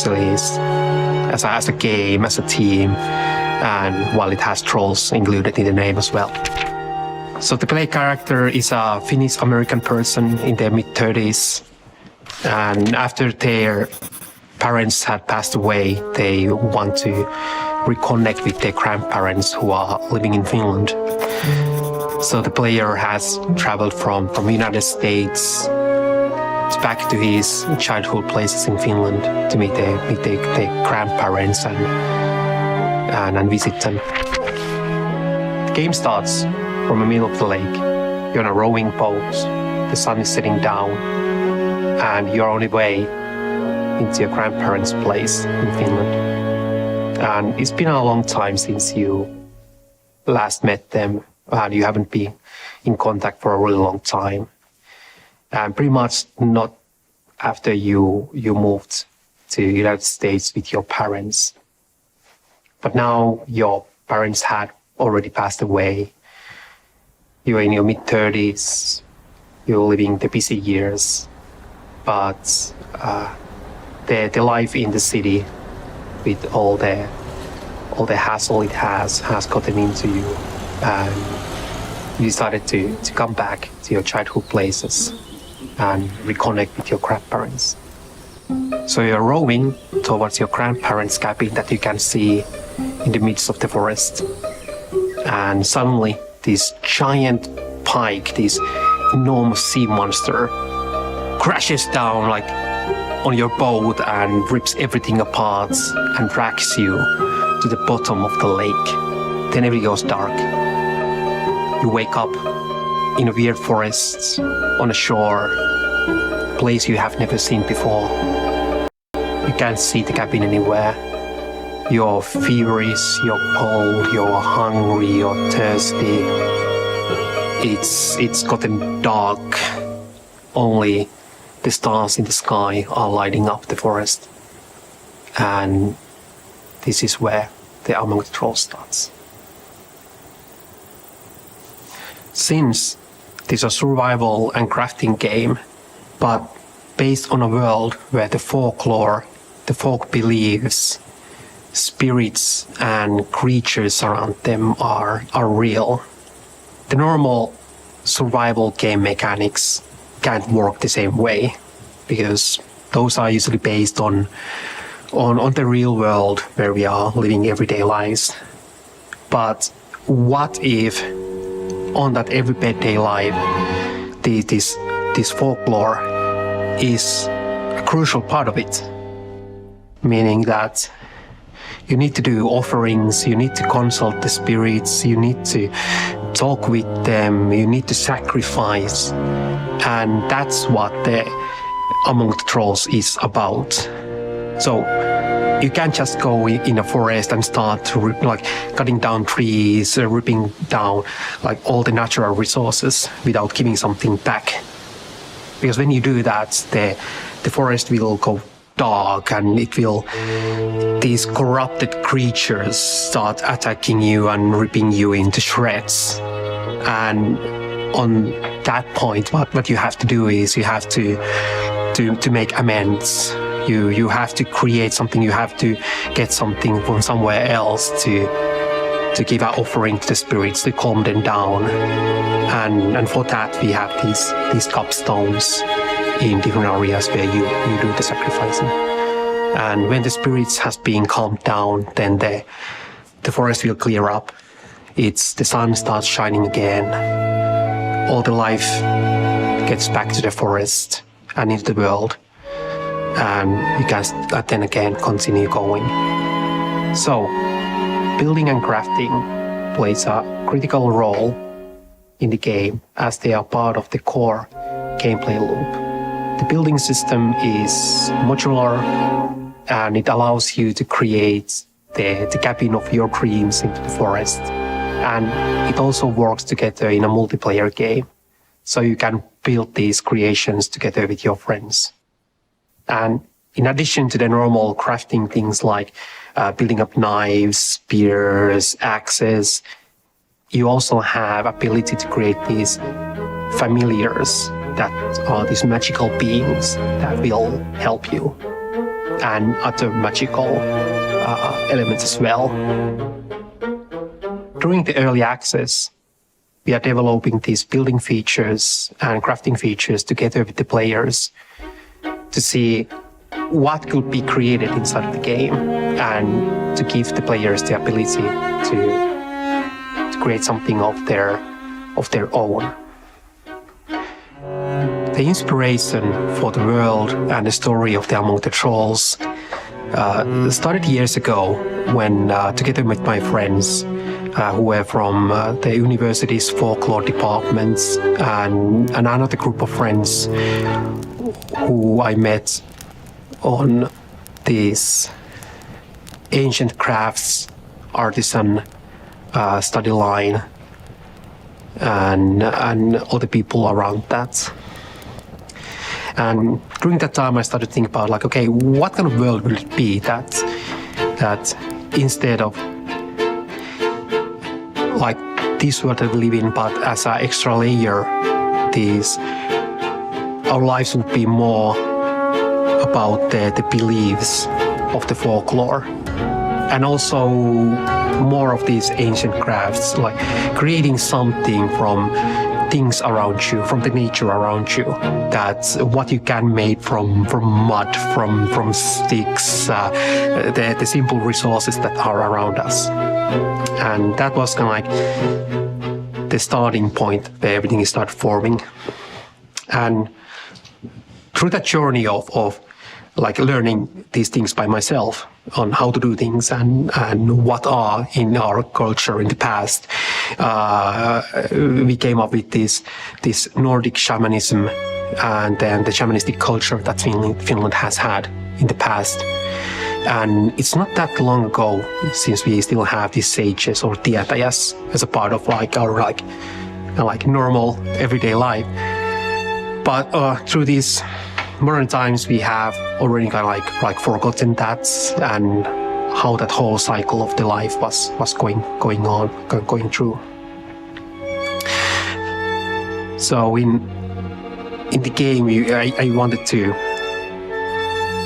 actually is as a game, as a team, and while it has trolls included in the name as well. So the play character is a Finnish-American person in their mid-30s, and after their parents had passed away, they want to reconnect with their grandparents who are living in Finland. So the player has traveled from United States back to his childhood places in Finland to meet their grandparents and visit them. The game starts from the middle of the lake. You're on a rowing boat, the sun is setting down, and you're on your way into your grandparents' place in Finland. And it's been a long time since you last met them, and you haven't been in contact for a really long time. And pretty much not after you moved to the United States with your parents. But now your parents had already passed away. You're in your mid-30s, you're living the busy years, but the life in the city with all the hassle it has gotten into you, and you decided to come back to your childhood places and reconnect with your grandparents. So you're rowing towards your grandparents' cabin that you can see in the midst of the forest. And suddenly this giant pike, this enormous sea monster, crashes down like on your boat and rips everything apart and drags you to the bottom of the lake. Then everything goes dark. You wake up in a weird forest on a shore, a place you have never seen before. You can't see the cabin anywhere. You're feverish, you're cold, you're hungry, you're thirsty. It's gotten dark. Only the stars in the sky are lighting up the forest. And this is where the Among the Trolls starts. Since this is a survival and crafting game, but based on a world where the folklore, the folk beliefs, spirits and creatures around them are real, the normal survival game mechanics can't work the same way, because those are usually based on the real world where we are living everyday lives. But what if on that everyday life, this folklore is a crucial part of it? Meaning that you need to do offerings, you need to consult the spirits, you need to talk with them, you need to sacrifice. And that's what the Among the Trolls is about. So you can't just go in a forest and start to cutting down trees, ripping down like all the natural resources without giving something back. Because when you do that, the forest will go dark, and these corrupted creatures start attacking you and ripping you into shreds. And on that point, what you have to do is you have to make amends. You have to create something, you have to get something from somewhere else to give an offering to the spirits to calm them down. And for that we have these cupstones in different areas where you do the sacrificing. And when the spirits has been calmed down, then the forest will clear up. The sun starts shining again. All the life gets back to the forest and into the world. And you can then again continue going. So, building and crafting plays a critical role in the game as they are part of the core gameplay loop. The building system is modular, and it allows you to create the cabin of your dreams into the forest. And it also works together in a multiplayer game, so you can build these creations together with your friends. And in addition to the normal crafting things like building up knives, spears, axes, you also have ability to create these familiars that are these magical beings that will help you. and other magical elements as well. During the early access, we are developing these building features and crafting features together with the players to see what could be created inside of the game and to give the players the ability to create something of their own. The inspiration for the world and the story of the Among the Trolls started years ago when, together with my friends who were from the university's folklore departments and another group of friends who I met on this ancient crafts artisan study line and other people around that. And during that time I started thinking about like, okay, what kind of world will it be that instead of like this world that we live in, but as an extra layer, our lives would be more about the beliefs of the folklore, and also more of these ancient crafts, like creating something from things around you, from the nature around you. That's what you can make from mud, from sticks, the simple resources that are around us. And that was kind of like the starting point where everything started forming. And through that journey of like learning these things by myself on how to do things and what are in our culture in the past, we came up with this Nordic shamanism and then the shamanistic culture that Finland has had in the past. And it's not that long ago since we still have these sages or tietäjäs as a part of like our like normal everyday life. But through these modern times, we have already kind of like forgotten that and how that whole cycle of the life was going through. So in the game, I wanted to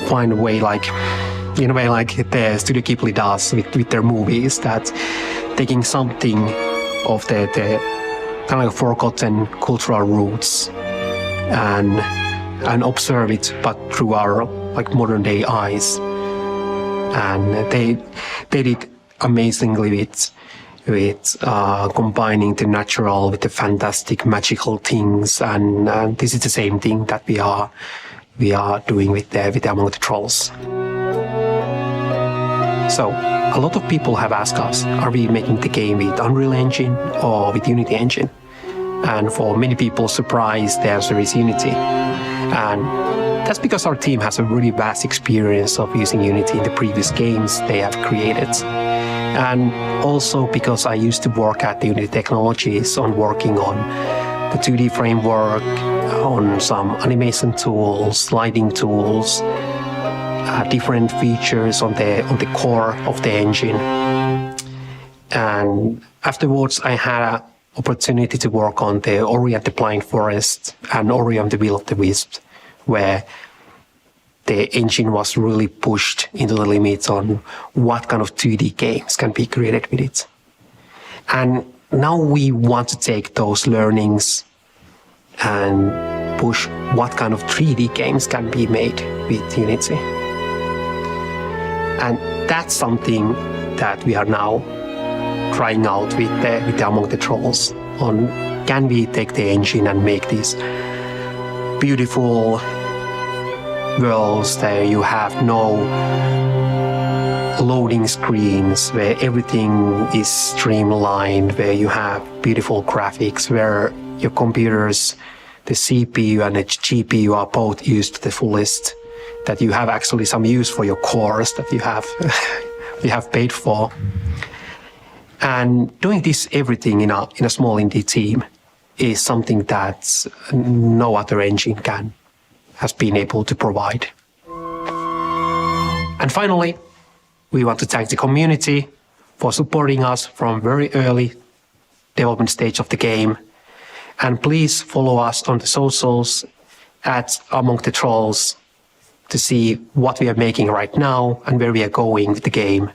find a way, like in a way like the Studio Ghibli does with their movies, that taking something of the kind of like forgotten cultural roots and observe it, but through our like modern day eyes. And they did amazingly with combining the natural with the fantastic magical things, and this is the same thing that we are doing with Among the Trolls. So a lot of people have asked us, are we making the game with Unreal Engine or with Unity Engine? And for many people, surprise, the answer is Unity. And that's because our team has a really vast experience of using Unity in the previous games they have created. And also because I used to work at the Unity Technologies on working on the 2D framework, on some animation tools, lighting tools, different features on the core of the engine. And afterwards, I had an opportunity to work on the Ori and the Blind Forest and Ori and the Will of the Wisp, where the engine was really pushed into the limits on what kind of 2D games can be created with it. And now we want to take those learnings and push what kind of 3D games can be made with Unity. And that's something that we are now trying out with the Among the Trolls on, can we take the engine and make these beautiful worlds that you have no loading screens, where everything is streamlined, where you have beautiful graphics, where your computers, the CPU and the GPU are both used to the fullest, that you have actually some use for your cores that you have paid for. And doing this everything in a small indie team is something that no other engine has been able to provide. And finally, we want to thank the community for supporting us from very early development stage of the game. And please follow us on the socials at Among the Trolls to see what we are making right now and where we are going with the game.